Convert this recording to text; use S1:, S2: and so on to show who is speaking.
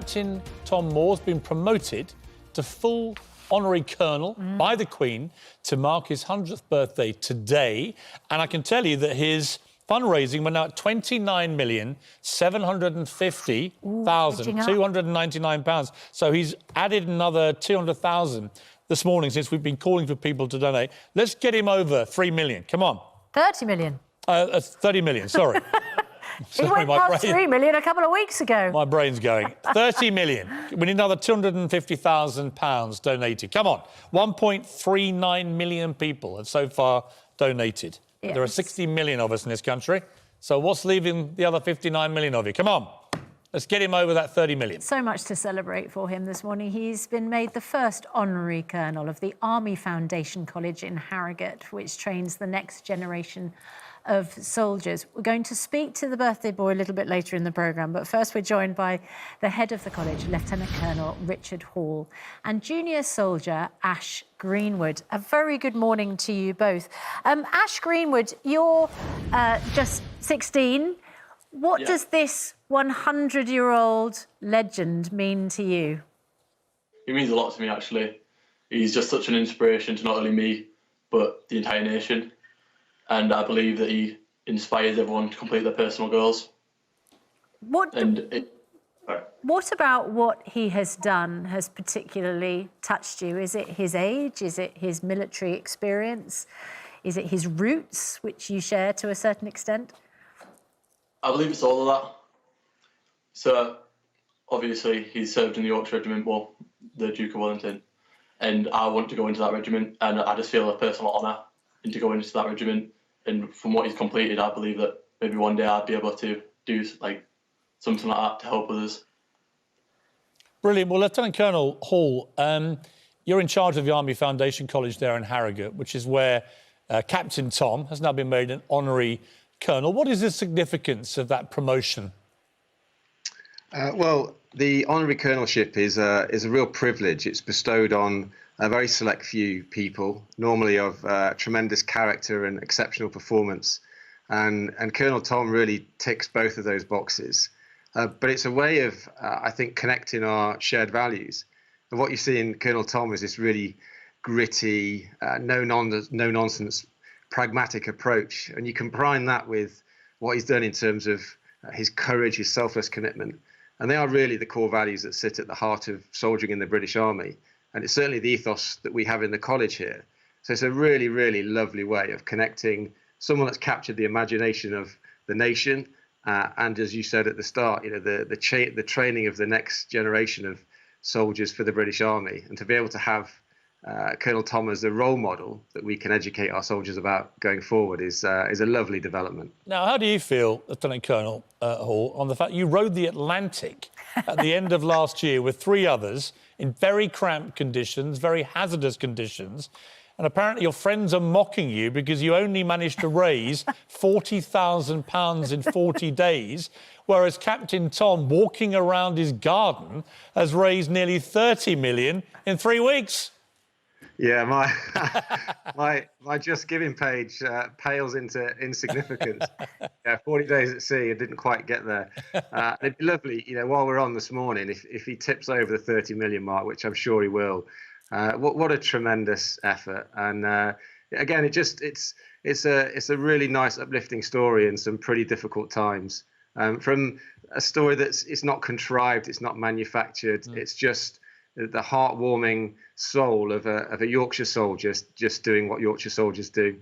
S1: Captain Tom Moore's been promoted to full honorary colonel by the Queen to mark his 100th birthday today. And I can tell you that his fundraising went out £29,750,299. So he's added another 200,000 this morning since we've been calling for people to donate. Let's get him over 3 million. Come on.
S2: 30 million.
S1: 30 million, sorry.
S2: It went past 3 million a couple of weeks ago.
S1: My brain's going. 30 million. We need another £250,000 donated. Come on. 1.39 million people have so far donated. Yes. There are 60 million of us in this country. So what's leaving the other 59 million of you? Come on. Let's get him over that 30 million.
S2: So much to celebrate for him this morning. He's been made the first honorary colonel of the Army Foundation College in Harrogate, which trains the next generation of soldiers. We're going to speak to the birthday boy a little bit later in the programme, but first we're joined by the head of the college, Lieutenant Colonel Richard Hall, and junior soldier Ash Greenwood. A very good morning to you both. Ash Greenwood, you're just 16. What does this 100-year-old legend mean to you?
S3: He means a lot to me, actually. He's just such an inspiration to not only me, but the entire nation. And I believe that he inspires everyone to complete their personal goals.
S2: What about what he has done has particularly touched you? Is it his age? Is it his military experience? Is it his roots, which you share to a certain extent?
S3: I believe it's all of that. So, obviously, he's served in the Yorkshire Regiment, well, the Duke of Wellington, and I want to go into that regiment, and I just feel a personal honour into going into that regiment. And from what he's completed, I believe that maybe one day I'd be able to do something like that to help others.
S1: Brilliant. Well, Lieutenant Colonel Hall, you're in charge of the Army Foundation College there in Harrogate, which is where Captain Tom has now been made an honorary colonel. What is the significance of that promotion?
S4: Well, the honorary colonelship is a real privilege. It's bestowed on a very select few people, normally of tremendous character and exceptional performance. And Colonel Tom really ticks both of those boxes. But it's a way of, I think, connecting our shared values. And what you see in Colonel Tom is this really gritty, no-nonsense, pragmatic approach. And you combine that with what he's done in terms of his courage, his selfless commitment. And they are really the core values that sit at the heart of soldiering in the British Army. And it's certainly the ethos that we have in the college here. So it's a really, really lovely way of connecting someone that's captured the imagination of the nation. And as you said at the start, you know, the training of the next generation of soldiers for the British Army. And to be able to have Colonel Tom as a role model that we can educate our soldiers about going forward is a lovely development.
S1: Now, how do you feel, Lieutenant Colonel Hall, on the fact you rode the Atlantic at the end of last year with 3 others in very cramped conditions, very hazardous conditions, and apparently your friends are mocking you because you only managed to raise £40,000 in 40 days, whereas Captain Tom, walking around his garden, has raised nearly 30 million in 3 weeks?
S4: Yeah, my Just Giving page pales into insignificance. 40 days at sea, I didn't quite get there. It'd be lovely, you know, while we're on this morning, if he tips over the 30 million mark, which I'm sure he will. What a tremendous effort! And again, it's a really nice, uplifting story in some pretty difficult times. From a story it's not contrived, it's not manufactured, it's just the heartwarming soul of a Yorkshire soldier just doing what Yorkshire soldiers do.